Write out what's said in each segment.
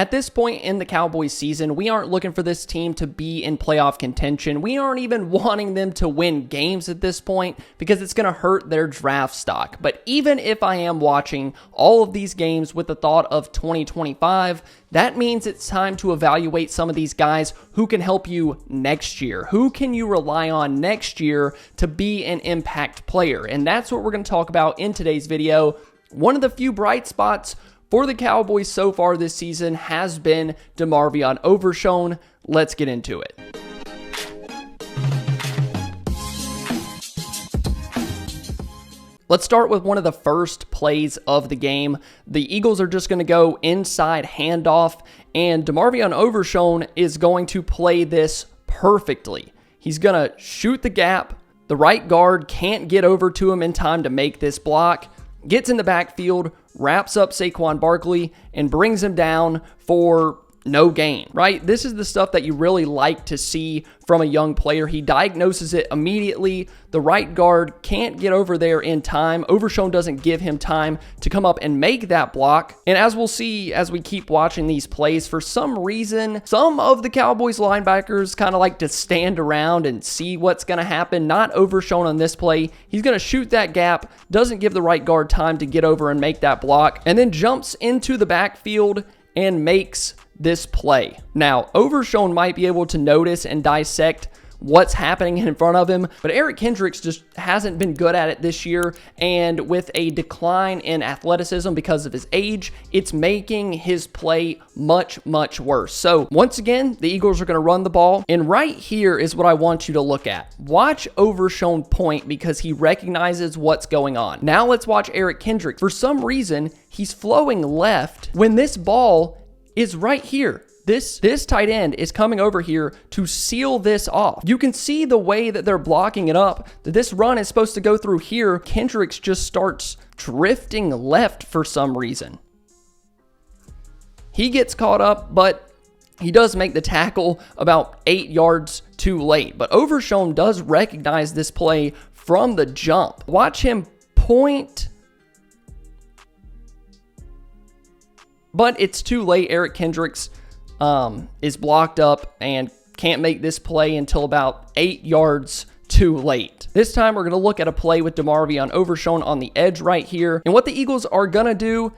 At this point in the Cowboys season, we aren't looking for this team to be in playoff contention. We aren't even wanting them to win games at this point because it's going to hurt their draft stock. But even if I am watching all of these games with the thought of 2025, that means it's time to evaluate some of these guys who can help you next year. Who can you rely on next year to be an impact player? And that's what we're going to talk about in today's video. One of the few bright spots for the Cowboys so far this season has been DeMarvion Overshown. Let's get into it. Let's start with one of the first plays of the game. The Eagles are just going to go inside handoff, and DeMarvion Overshown is going to play this perfectly. He's going to shoot the gap. The right guard can't get over to him in time to make this block. Gets in the backfield, wraps up Saquon Barkley, and brings him down for no gain, right? This is the stuff that you really like to see from a young player. He diagnoses it immediately. The right guard can't get over there in time. Overshown doesn't give him time to come up and make that block. And as we'll see as we keep watching these plays, for some reason, some of the Cowboys linebackers kind of like to stand around and see what's going to happen. Not Overshown on this play. He's going to shoot that gap, doesn't give the right guard time to get over and make that block, and then jumps into the backfield and makes this play. Now, Overshown might be able to notice and dissect what's happening in front of him, but Eric Kendricks just hasn't been good at it this year, and with a decline in athleticism because of his age, it's making his play much, much worse. So once again, the Eagles are going to run the ball, and right here is what I want you to look at. Watch Overshown point because he recognizes what's going on. Now let's watch Eric Kendricks. For some reason, he's flowing left when this ball is right here. This tight end is coming over here to seal this off. You can see the way that they're blocking it up, that this run is supposed to go through here. Kendricks just starts drifting left for some reason. He gets caught up, but he does make the tackle about 8 yards too late. But Overshown does recognize this play from the jump. Watch him point. But it's too late. Eric Kendricks is blocked up and can't make this play until about 8 yards too late. This time we're going to look at a play with DeMarvion Overshown on the edge right here. And what the Eagles are going to do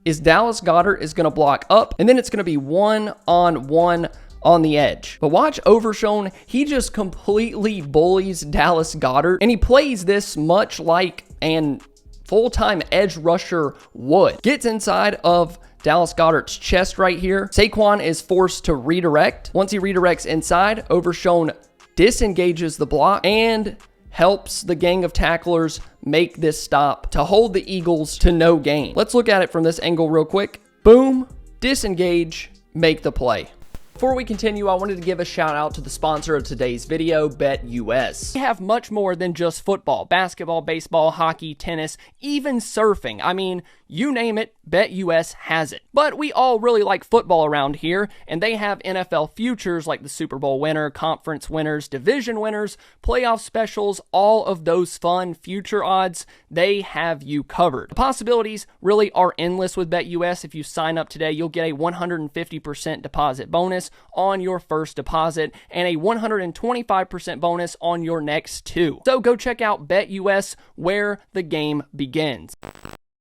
is Dallas Goedert is going to block up, and then it's going to be one-on-one on the edge. But watch Overshown. He just completely bullies Dallas Goedert, and he plays this much like an full-time edge rusher would. Gets inside of Dallas Goedert's chest right here. Saquon is forced to redirect. Once he redirects inside, Overshown disengages the block and helps the gang of tacklers make this stop to hold the Eagles to no gain. Let's look at it from this angle real quick. Boom, disengage, make the play. Before we continue, I wanted to give a shout out to the sponsor of today's video, BETUS. We have much more than just football, basketball, baseball, hockey, tennis, even surfing. I mean, you name it, BETUS has it. But we all really like football around here, and they have NFL futures like the Super Bowl winner, conference winners, division winners, playoff specials, all of those fun future odds. They have you covered. The possibilities really are endless with BETUS. If you sign up today, you'll get a 150% deposit bonus on your first deposit and a 125% bonus on your next two. So go check out BETUS, where the game begins.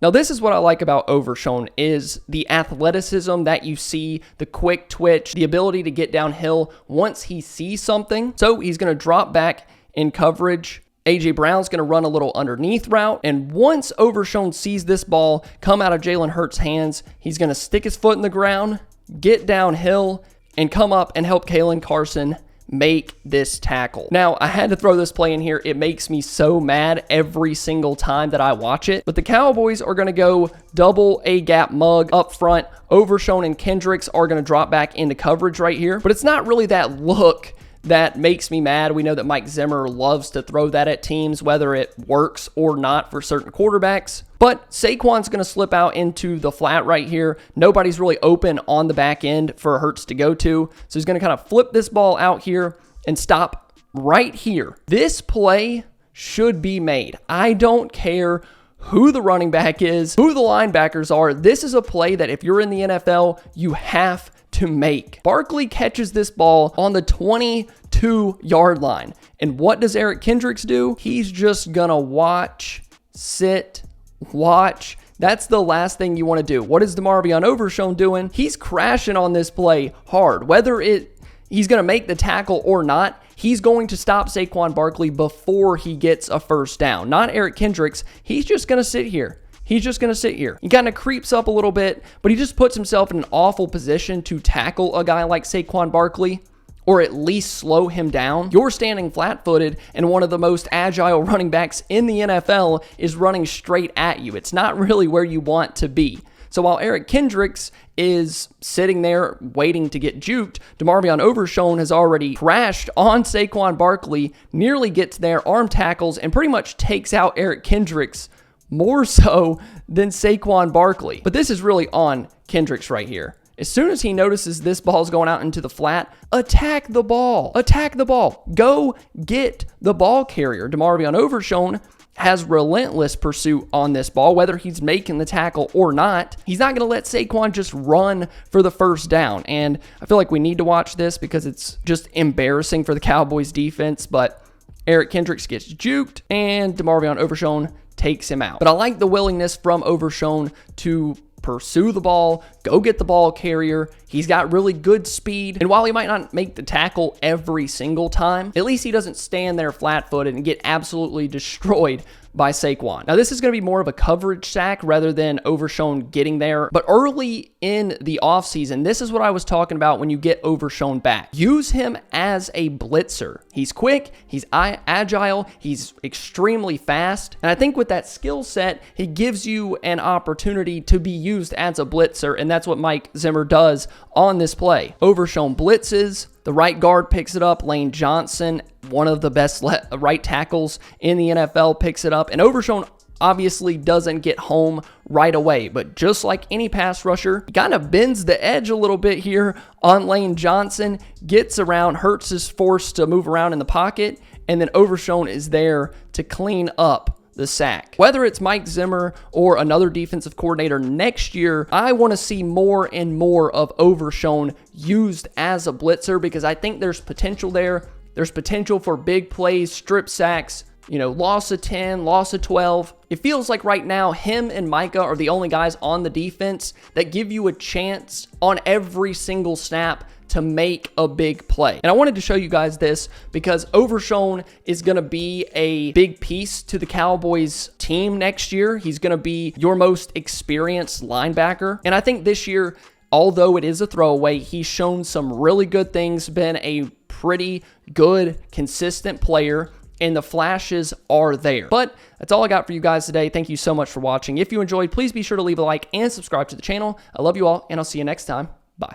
Now, this is what I like about Overshown is the athleticism that you see, the quick twitch, the ability to get downhill once he sees something. So he's going to drop back in coverage. A.J. Brown's going to run a little underneath route. And once Overshown sees this ball come out of Jalen Hurts' hands, he's going to stick his foot in the ground, get downhill, and come up and help Kalen Carson make this tackle. Now, I had to throw this play in here. It makes me so mad every single time that I watch it. But the Cowboys are going to go double A-gap mug up front. Overshown and Kendricks are going to drop back into coverage right here. But it's not really that look that makes me mad. We know that Mike Zimmer loves to throw that at teams, whether it works or not for certain quarterbacks. But Saquon's going to slip out into the flat right here. Nobody's really open on the back end for Hurts to go to. So he's going to kind of flip this ball out here and stop right here. This play should be made. I don't care who the running back is, who the linebackers are. This is a play that if you're in the NFL, you have to make. Barkley catches this ball on the 22-yard line. And what does Eric Kendricks do? He's just gonna watch, sit, watch. That's the last thing you want to do. What is DeMarvion Overshown doing? He's crashing on this play hard. Whether he's going to make the tackle or not, he's going to stop Saquon Barkley before he gets a first down. Not Eric Kendricks. He's just going to sit here. He's just going to sit here. He kind of creeps up a little bit, but he just puts himself in an awful position to tackle a guy like Saquon Barkley, or at least slow him down. You're standing flat-footed, and one of the most agile running backs in the NFL is running straight at you. It's not really where you want to be. So while Eric Kendricks is sitting there waiting to get juked, DeMarvion Overshown has already crashed on Saquon Barkley, nearly gets there, arm tackles, and pretty much takes out Eric Kendricks more so than Saquon Barkley. But this is really on Kendricks right here. As soon as he notices this ball's going out into the flat, attack the ball. Attack the ball. Go get the ball carrier. DeMarvion Overshown has relentless pursuit on this ball, whether he's making the tackle or not. He's not going to let Saquon just run for the first down. And I feel like we need to watch this because it's just embarrassing for the Cowboys defense. But Eric Kendricks gets juked and DeMarvion Overshown takes him out. But I like the willingness from Overshown to pursue the ball, go get the ball carrier. He's got really good speed. And while he might not make the tackle every single time, at least he doesn't stand there flat-footed and get absolutely destroyed by Saquon. Now, this is going to be more of a coverage sack rather than Overshown getting there. But early in the offseason, this is what I was talking about when you get Overshown back. Use him as a blitzer. He's quick, he's agile, he's extremely fast. And I think with that skill set, he gives you an opportunity to be used as a blitzer. And that's what Mike Zimmer does on this play. Overshown blitzes. The right guard picks it up. Lane Johnson, one of the best right tackles in the NFL, picks it up. And Overshown obviously doesn't get home right away. But just like any pass rusher, he kind of bends the edge a little bit here on Lane Johnson, gets around, Hurts is forced to move around in the pocket, and then Overshown is there to clean up the sack. Whether it's Mike Zimmer or another defensive coordinator next year, I want to see more and more of Overshown used as a blitzer because I think there's potential there. There's potential for big plays, strip sacks, loss of 10, loss of 12. It feels like right now him and Micah are the only guys on the defense that give you a chance on every single snap to make a big play. And I wanted to show you guys this because Overshown is going to be a big piece to the Cowboys team next year. He's going to be your most experienced linebacker. And I think this year, although it is a throwaway, he's shown some really good things, been a pretty good, consistent player, and the flashes are there. But that's all I got for you guys today. Thank you so much for watching. If you enjoyed, please be sure to leave a like and subscribe to the channel. I love you all, and I'll see you next time.